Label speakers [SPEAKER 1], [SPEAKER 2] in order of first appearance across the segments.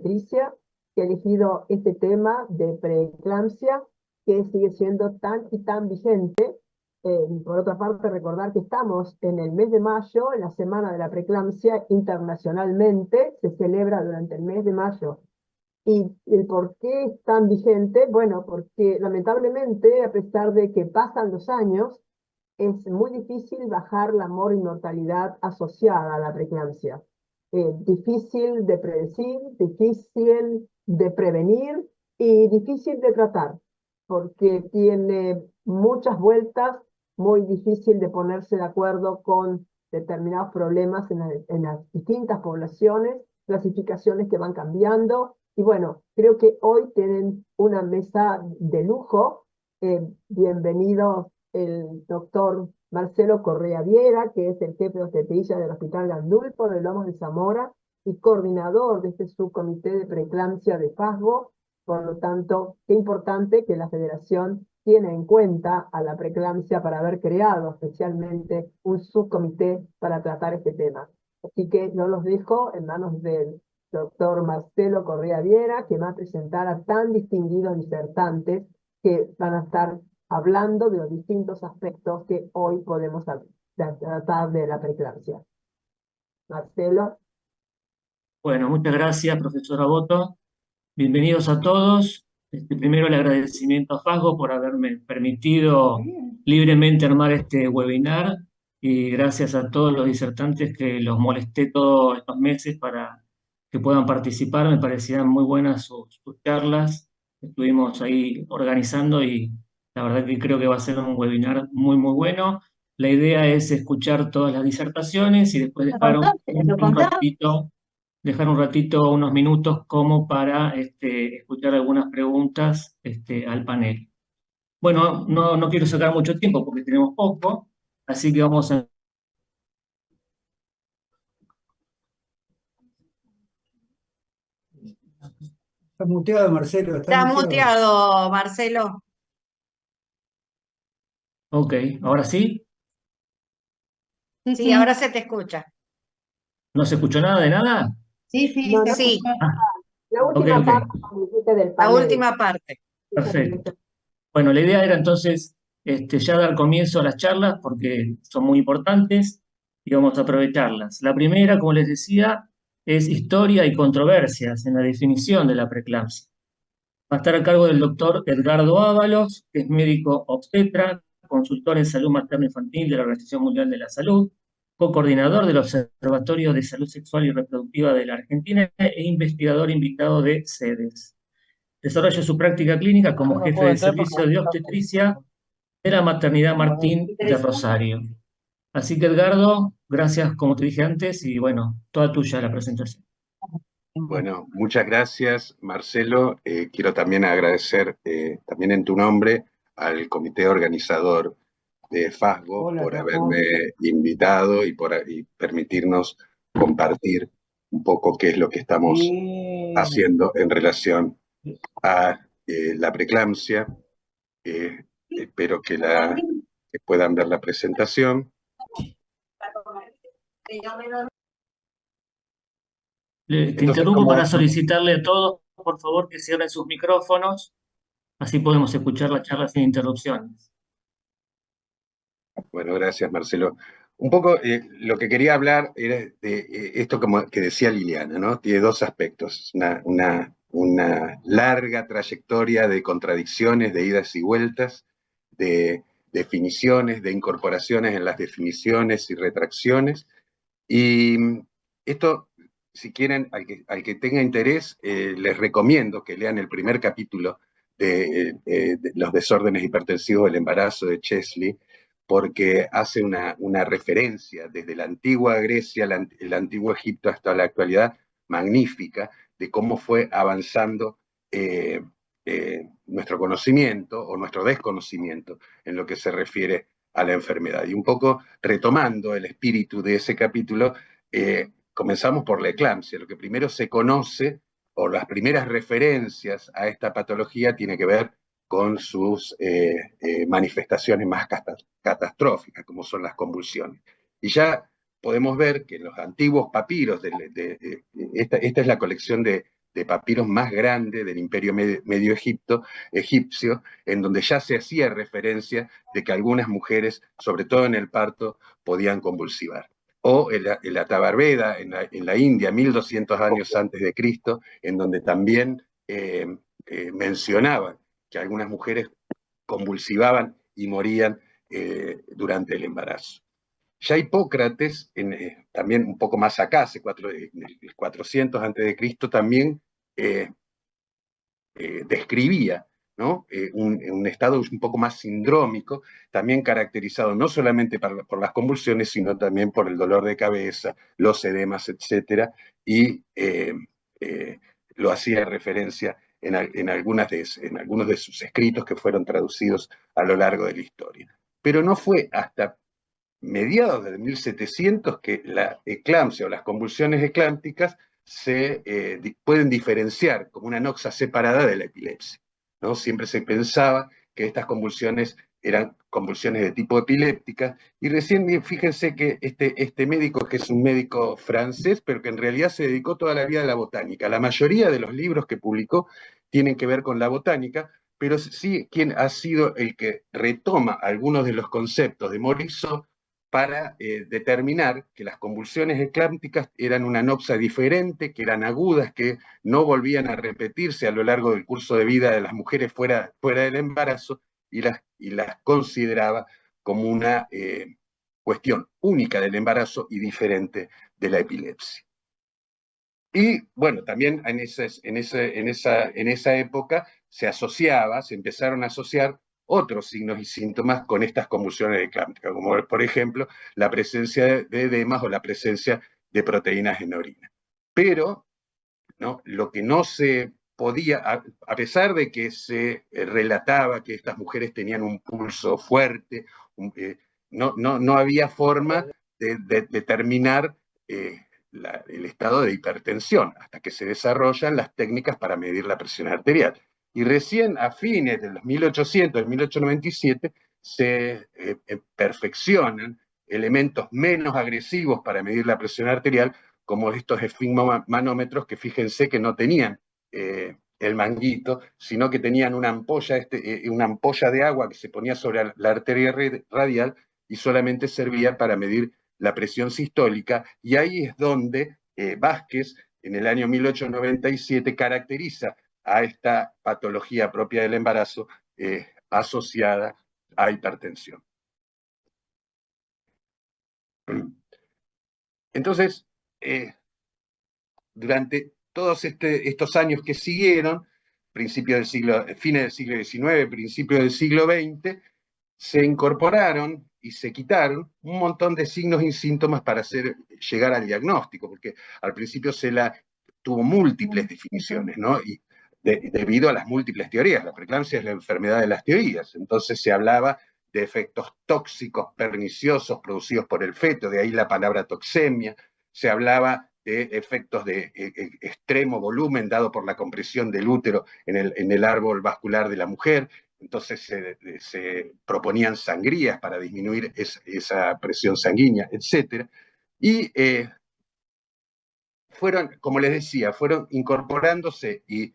[SPEAKER 1] obstetricia, que ha elegido este tema de preeclampsia, que sigue siendo tan y tan vigente. Por otra parte, recordar que estamos en el mes de mayo, en la Semana de la Preeclampsia, internacionalmente, se celebra durante el mes de mayo. ¿Y el por qué es tan vigente? Bueno, porque lamentablemente, a pesar de que pasan los años, es muy difícil bajar la mortalidad asociada a la preeclampsia. Difícil de predecir, difícil de prevenir y difícil de tratar, porque tiene muchas vueltas, muy difícil de ponerse de acuerdo con determinados problemas en las distintas poblaciones, clasificaciones que van cambiando. Y bueno, creo que hoy tienen una mesa de lujo. Bienvenidos el doctor Marcelo Correa Viera, que es el jefe de obstetricia del Hospital Gandulfo de Lomas de Zamora y coordinador de este subcomité de preeclampsia de FASGO. Por lo tanto, qué importante que la Federación tiene en cuenta a la preeclampsia para haber creado especialmente un subcomité para tratar este tema. Así que yo los dejo en manos del doctor Marcelo Correa Viera, que va a presentar a tan distinguidos disertantes que van a estar hablando de los distintos aspectos que hoy podemos tratar de la preeclampsia. Marcelo.
[SPEAKER 2] Bueno, muchas gracias, profesora Boto. Bienvenidos a todos. Primero el agradecimiento a FASGO por haberme permitido libremente armar este webinar y gracias a todos los disertantes que los molesté todos estos meses para que puedan participar. Me parecían muy buenas sus charlas. Estuvimos ahí organizando y la verdad que creo que va a ser un webinar muy, muy bueno. La idea es escuchar todas las disertaciones y después dejar un ratito, unos minutos como para escuchar algunas preguntas al panel. Bueno, no quiero sacar mucho tiempo porque tenemos poco, así que vamos a...
[SPEAKER 3] Está muteado, Marcelo.
[SPEAKER 4] Está muteado, Marcelo.
[SPEAKER 2] Ok, ¿ahora sí?
[SPEAKER 4] Sí, ahora se te escucha.
[SPEAKER 2] ¿No se escuchó nada de nada?
[SPEAKER 4] Sí,
[SPEAKER 1] No, no,
[SPEAKER 4] sí,
[SPEAKER 1] la
[SPEAKER 2] Ok,
[SPEAKER 1] última
[SPEAKER 2] ok,
[SPEAKER 1] parte como dijiste, del
[SPEAKER 4] la
[SPEAKER 1] panel.
[SPEAKER 4] última parte.
[SPEAKER 2] perfecto. Bueno, la idea era entonces ya dar comienzo a las charlas porque son muy importantes y vamos a aprovecharlas. La primera, como les decía, es historia y controversias en la definición de la preeclampsia. Va a estar a cargo del doctor Edgardo Ábalos, que es médico obstetra, consultor en salud materno-infantil de la Organización Mundial de la Salud, co-coordinador del Observatorio de Salud Sexual y Reproductiva de la Argentina e investigador invitado de SEDES. Desarrolla su práctica clínica como jefe de servicio de obstetricia de la Maternidad Martín de Rosario. Así que Edgardo, gracias como te dije antes y bueno, toda tuya la presentación.
[SPEAKER 5] Bueno, muchas gracias, Marcelo. Quiero también agradecer, también en tu nombre, al comité organizador de FASGO por haberme invitado y permitirnos compartir un poco qué es lo que estamos haciendo en relación a la preeclampsia. Espero que puedan ver la presentación.
[SPEAKER 2] Te interrumpo para solicitarle a todos, por favor, que cierren sus micrófonos, así podemos escuchar la charla sin interrupciones.
[SPEAKER 5] Bueno, gracias, Marcelo. Un poco lo que quería hablar era de esto como que decía Liliana, ¿no? Tiene dos aspectos, una larga trayectoria de contradicciones, de idas y vueltas, de definiciones, de incorporaciones en las definiciones y retracciones. Y esto, si quieren, al que tenga interés, les recomiendo que lean el primer capítulo de los desórdenes hipertensivos del embarazo de Chesley, porque hace una referencia desde la antigua Grecia, el antiguo Egipto hasta la actualidad, magnífica, de cómo fue avanzando nuestro conocimiento o nuestro desconocimiento en lo que se refiere a la enfermedad. Y un poco retomando el espíritu de ese capítulo, comenzamos por la eclampsia. Lo que primero se conoce, o las primeras referencias a esta patología, tiene que ver con sus manifestaciones más catastróficas, como son las convulsiones. Y ya podemos ver que en los antiguos papiros, esta es la colección de de papiros más grande del Imperio Medio Egipcio, en donde ya se hacía referencia de que algunas mujeres, sobre todo en el parto, podían convulsivar. O el Atabarbeda en la India, 1200 años antes de Cristo, en donde también mencionaban que algunas mujeres convulsivaban y morían durante el embarazo. Ya Hipócrates, también un poco más acá, hace 400 antes de Cristo, también describía, ¿no? Un estado un poco más sindrómico, también caracterizado no solamente por las convulsiones, sino también por el dolor de cabeza, los edemas, etc. Y lo hacía referencia en algunos de sus escritos que fueron traducidos a lo largo de la historia. Pero no fue hasta mediados de 1700 que la eclampsia o las convulsiones eclámpticas se pueden diferenciar como una noxa separada de la epilepsia, ¿no? Siempre se pensaba que estas convulsiones eran convulsiones de tipo epiléptica, y recién fíjense que este médico, que es un médico francés, pero que en realidad se dedicó toda la vida a la botánica. La mayoría de los libros que publicó tienen que ver con la botánica, pero sí quien ha sido el que retoma algunos de los conceptos de Morisot para determinar que las convulsiones eclámpticas eran una noxa diferente, que eran agudas, que no volvían a repetirse a lo largo del curso de vida de las mujeres fuera del embarazo, y las consideraba como una cuestión única del embarazo y diferente de la epilepsia. Y bueno, también en esa época se empezaron a asociar otros signos y síntomas con estas convulsiones eclámpticas, como por ejemplo la presencia de edemas o la presencia de proteínas en orina. Pero, ¿no?, lo que no se podía, a pesar de que se relataba que estas mujeres tenían un pulso fuerte, no había forma de determinar el estado de hipertensión, hasta que se desarrollan las técnicas para medir la presión arterial. Y recién a fines de los 1800, 1897, se perfeccionan elementos menos agresivos para medir la presión arterial, como estos esfigmomanómetros, que fíjense que no tenían el manguito, sino que tenían una ampolla de agua que se ponía sobre la arteria radial y solamente servía para medir la presión sistólica. Y ahí es donde Vázquez, en el año 1897, caracteriza a esta patología propia del embarazo asociada a hipertensión. Entonces, durante todos estos años que siguieron, fines del siglo XIX, principios del siglo XX, se incorporaron y se quitaron un montón de signos y síntomas para llegar al diagnóstico, porque al principio tuvo múltiples definiciones, ¿no? Y debido a las múltiples teorías. La preeclampsia es la enfermedad de las teorías. Entonces se hablaba de efectos tóxicos, perniciosos producidos por el feto, de ahí la palabra toxemia. Se hablaba de efectos de extremo volumen dado por la compresión del útero en el árbol vascular de la mujer. Entonces se proponían sangrías para disminuir esa presión sanguínea, etc. Y fueron, como les decía, fueron incorporándose y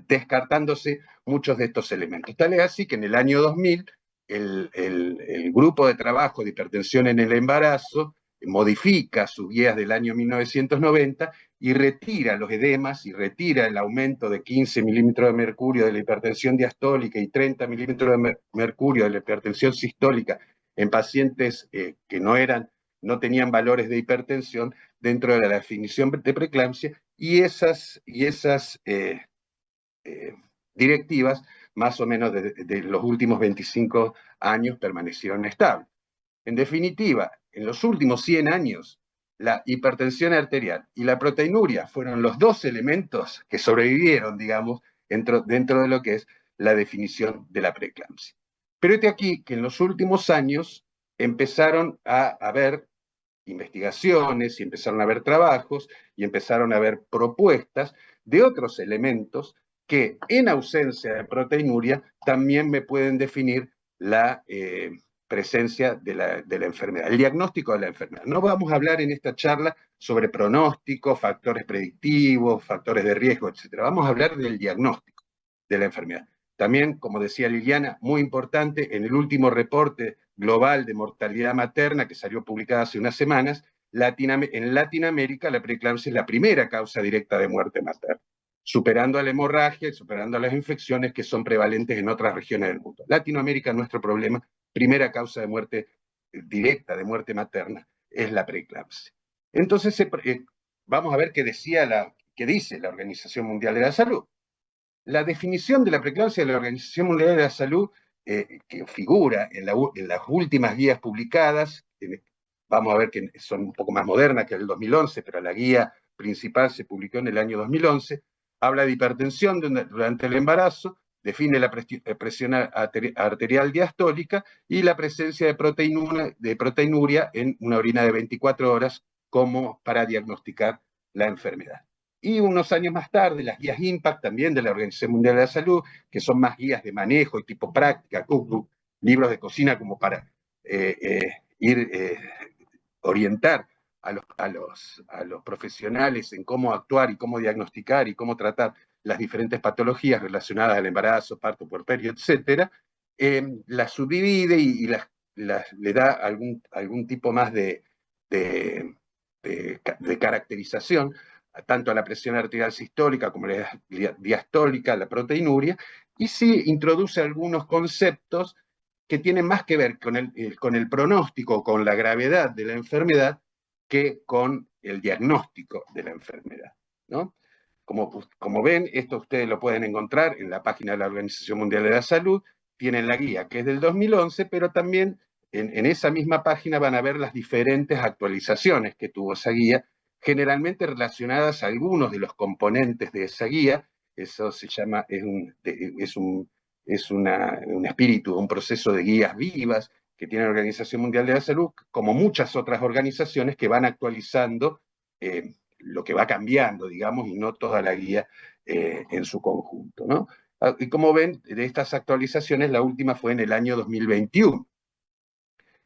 [SPEAKER 5] descartándose muchos de estos elementos. Tal es así que en el año 2000 el grupo de trabajo de hipertensión en el embarazo modifica sus guías del año 1990 y retira los edemas y retira el aumento de 15 milímetros de mercurio de la hipertensión diastólica y 30 milímetros de mercurio de la hipertensión sistólica en pacientes que no tenían valores de hipertensión dentro de la definición de preeclampsia, y esas directivas, más o menos de los últimos 25 años, permanecieron estables. En definitiva, en los últimos 100 años, la hipertensión arterial y la proteinuria fueron los dos elementos que sobrevivieron, digamos, dentro de lo que es la definición de la preeclampsia. Pero este aquí que en los últimos años empezaron a haber investigaciones y empezaron a haber trabajos y empezaron a haber propuestas de otros elementos que en ausencia de proteinuria también me pueden definir la presencia de la enfermedad, el diagnóstico de la enfermedad. No vamos a hablar en esta charla sobre pronóstico, factores predictivos, factores de riesgo, etc. Vamos a hablar del diagnóstico de la enfermedad. También, como decía Liliana, muy importante, en el último reporte global de mortalidad materna que salió publicado hace unas semanas, en Latinoamérica la preeclampsia es la primera causa directa de muerte materna, superando a la hemorragia y superando a las infecciones que son prevalentes en otras regiones del mundo. Latinoamérica, nuestro problema, primera causa de muerte directa, de muerte materna, es la preeclampsia. Entonces, vamos a ver qué dice la Organización Mundial de la Salud. La definición de la preeclampsia de la Organización Mundial de la Salud, que figura en las últimas guías publicadas, vamos a ver que son un poco más modernas que el 2011, pero la guía principal se publicó en el año 2011, habla de hipertensión durante el embarazo, define la presión arterial diastólica y la presencia de proteinuria en una orina de 24 horas como para diagnosticar la enfermedad. Y unos años más tarde, las guías IMPACT, también de la Organización Mundial de la Salud, que son más guías de manejo y tipo práctica, cookbook, libros de cocina como para orientar a los profesionales en cómo actuar y cómo diagnosticar y cómo tratar las diferentes patologías relacionadas al embarazo, parto, puerperio, etc., las subdivide y le da algún tipo más de caracterización, tanto a la presión arterial sistólica como la diastólica, la proteinuria, y sí introduce algunos conceptos que tienen más que ver con el pronóstico, con la gravedad de la enfermedad, que con el diagnóstico de la enfermedad, ¿no? Como ven, esto ustedes lo pueden encontrar en la página de la Organización Mundial de la Salud, tienen la guía que es del 2011, pero también en esa misma página van a ver las diferentes actualizaciones que tuvo esa guía, generalmente relacionadas a algunos de los componentes de esa guía. Eso se llama, es un espíritu, un proceso de guías vivas que tiene la Organización Mundial de la Salud, como muchas otras organizaciones que van actualizando lo que va cambiando, digamos, y no toda la guía en su conjunto, ¿no? Y como ven, de estas actualizaciones, la última fue en el año 2021.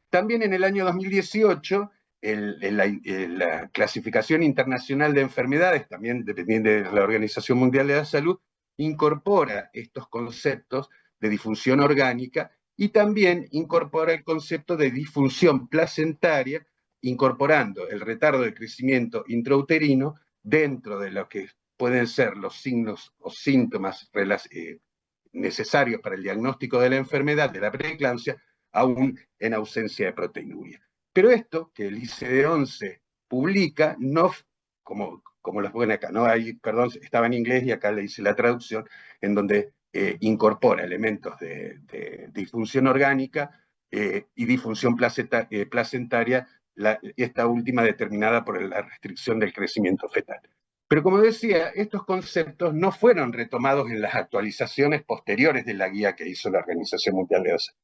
[SPEAKER 5] También en el año 2018, la Clasificación Internacional de Enfermedades, también dependiente de la Organización Mundial de la Salud, incorpora estos conceptos de disfunción orgánica y también incorpora el concepto de disfunción placentaria, incorporando el retardo de crecimiento intrauterino dentro de lo que pueden ser los signos o síntomas necesarios para el diagnóstico de la enfermedad de la preeclampsia, aún en ausencia de proteinuria. Pero esto que el ICD-11 publica, no, como los ponen acá, ¿no? Ahí, perdón, estaba en inglés y acá le hice la traducción, en donde incorpora elementos de disfunción orgánica y disfunción placentaria, esta última determinada por la restricción del crecimiento fetal. Pero como decía, estos conceptos no fueron retomados en las actualizaciones posteriores de la guía que hizo la Organización Mundial de la Salud.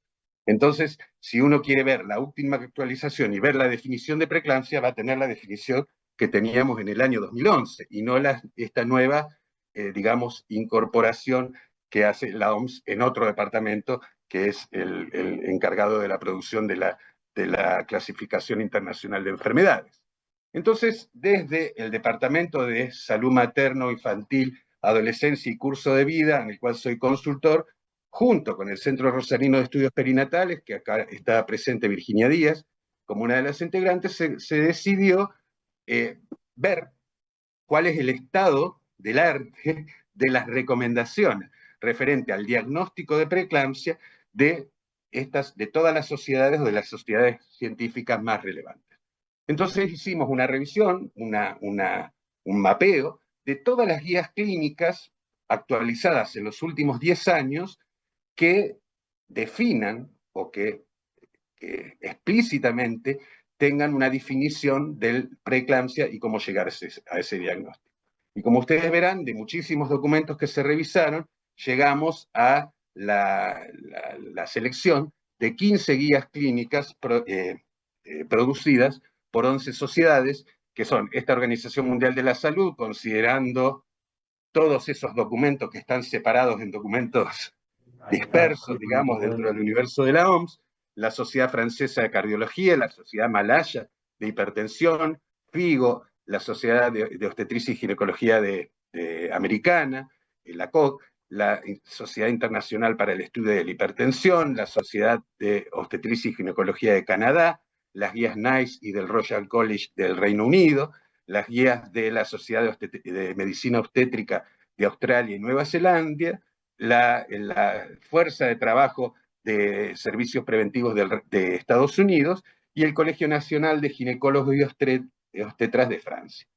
[SPEAKER 5] Entonces, si uno quiere ver la última actualización y ver la definición de preeclampsia, va a tener la definición que teníamos en el año 2011 y no esta nueva, digamos, incorporación que hace la OMS en otro departamento, que es el encargado de la producción de la Clasificación Internacional de Enfermedades. Entonces, desde el Departamento de Salud Materno-Infantil, Adolescencia y Curso de Vida, en el cual soy consultor, junto con el Centro Rosarino de Estudios Perinatales, que acá está presente Virginia Díaz, como una de las integrantes, se decidió ver cuál es el estado del arte de las recomendaciones referente al diagnóstico de preeclampsia de todas las sociedades o de las sociedades científicas más relevantes. Entonces hicimos una revisión, un mapeo de todas las guías clínicas actualizadas en los últimos 10 años que definan o que explícitamente tengan una definición del preeclampsia y cómo llegar a ese diagnóstico. Y como ustedes verán, de muchísimos documentos que se revisaron, llegamos a la selección de 15 guías clínicas producidas por 11 sociedades, que son esta Organización Mundial de la Salud, considerando todos esos documentos que están separados en documentos dispersos, digamos, dentro del universo de la OMS, la Sociedad Francesa de Cardiología, la Sociedad Malaya de Hipertensión, FIGO, la Sociedad de Obstetricia y Ginecología Americana, la COC, la Sociedad Internacional para el Estudio de la Hipertensión, la Sociedad de Obstetricia y Ginecología de Canadá, las guías NICE y del Royal College del Reino Unido, las guías de la Sociedad de Medicina Obstétrica de Australia y Nueva Zelanda, la Fuerza de Trabajo de Servicios Preventivos de Estados Unidos y el Colegio Nacional de Ginecólogos y Obstetras de Francia.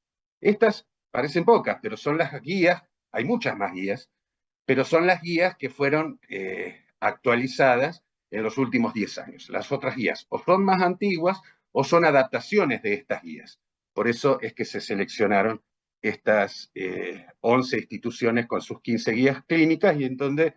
[SPEAKER 5] Estas parecen pocas, pero son las guías, hay muchas más guías, pero son las guías que fueron actualizadas en los últimos 10 años. Las otras guías o son más antiguas o son adaptaciones de estas guías. Por eso es que se seleccionaron estas 11 instituciones con sus 15 guías clínicas y en donde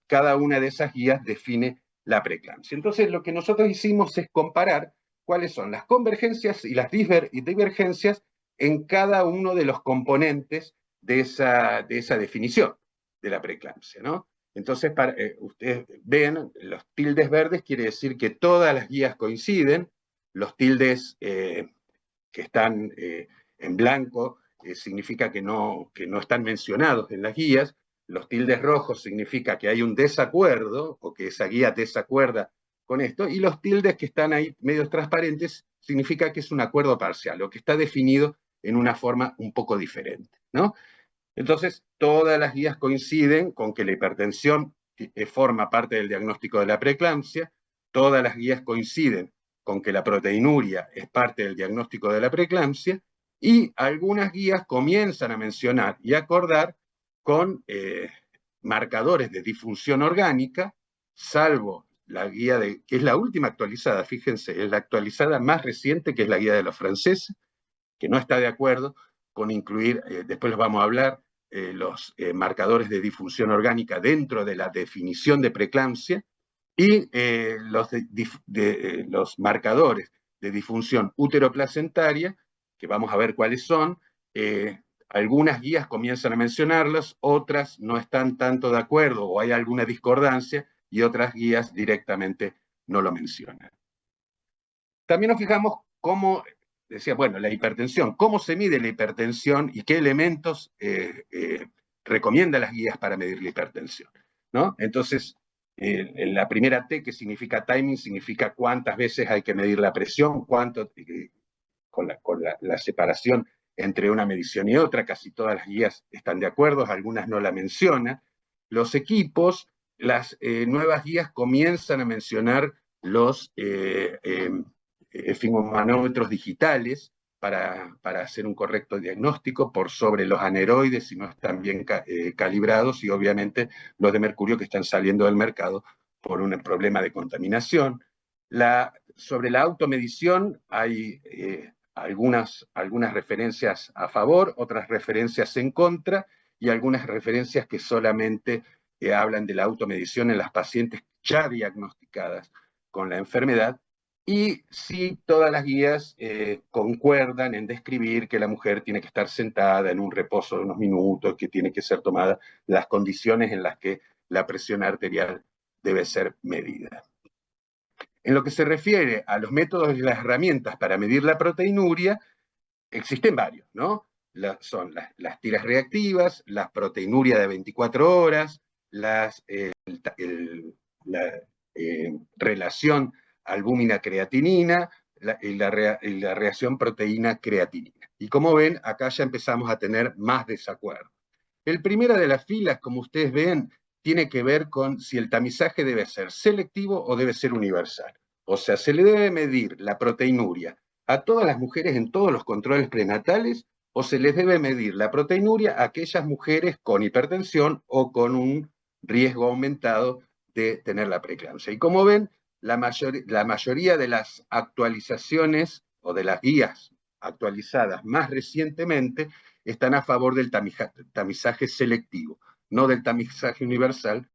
[SPEAKER 5] cada una de esas guías define la preeclampsia. Entonces, lo que nosotros hicimos es comparar cuáles son las convergencias y las divergencias en cada uno de los componentes de esa definición de la preeclampsia, ¿no? Entonces, ustedes ven, los tildes verdes quiere decir que todas las guías coinciden, los tildes que están en blanco significa que no están mencionados en las guías, los tildes rojos significa que hay un desacuerdo o que esa guía desacuerda con esto, y los tildes que están ahí medios transparentes significa que es un acuerdo parcial o que está definido en una forma un poco diferente, ¿no? Entonces, todas las guías coinciden con que la hipertensión forma parte del diagnóstico de la preeclampsia, todas las guías coinciden con que la proteinuria es parte del diagnóstico de la preeclampsia, y algunas guías comienzan a mencionar y acordar con marcadores de disfunción orgánica, salvo la guía que es la última actualizada, fíjense, es la actualizada más reciente, que es la guía de los franceses, que no está de acuerdo con incluir, después los vamos a hablar, los marcadores de disfunción orgánica dentro de la definición de preeclampsia, y los marcadores de disfunción uteroplacentaria, que vamos a ver cuáles son. Algunas guías comienzan a mencionarlos, otras no están tanto de acuerdo o hay alguna discordancia, y otras guías directamente no lo mencionan. También nos fijamos cómo, decía, bueno, la hipertensión, cómo se mide la hipertensión y qué elementos recomiendan las guías para medir la hipertensión, ¿no? Entonces, la primera T, que significa timing, significa cuántas veces hay que medir la presión, cuánto, con la separación entre una medición y otra. Casi todas las guías están de acuerdo, algunas no la mencionan. Los equipos, las nuevas guías comienzan a mencionar los esfigmomanómetros digitales para hacer un correcto diagnóstico por sobre los aneroides si no están bien calibrados, y obviamente los de mercurio que están saliendo del mercado por un problema de contaminación. Sobre la automedición hay algunas referencias a favor, otras referencias en contra, y algunas referencias que solamente hablan de la automedición en las pacientes ya diagnosticadas con la enfermedad. Y sí, todas las guías concuerdan en describir que la mujer tiene que estar sentada en un reposo de unos minutos, que tiene que ser tomada las condiciones en las que la presión arterial debe ser medida. En lo que se refiere a los métodos y las herramientas para medir la proteinuria, existen varios, ¿no? Son las tiras reactivas, la proteinuria de 24 horas, la relación albúmina-creatinina, y la reacción proteína-creatinina. Y como ven, acá ya empezamos a tener más desacuerdo. El primero de las filas, como ustedes ven, tiene que ver con si el tamizaje debe ser selectivo o debe ser universal. O sea, se le debe medir la proteinuria a todas las mujeres en todos los controles prenatales, o se les debe medir la proteinuria a aquellas mujeres con hipertensión o con un riesgo aumentado de tener la preeclampsia. Y como ven, la mayoría de las actualizaciones o de las guías actualizadas más recientemente están a favor del tamizaje selectivo, no del tamizaje universal,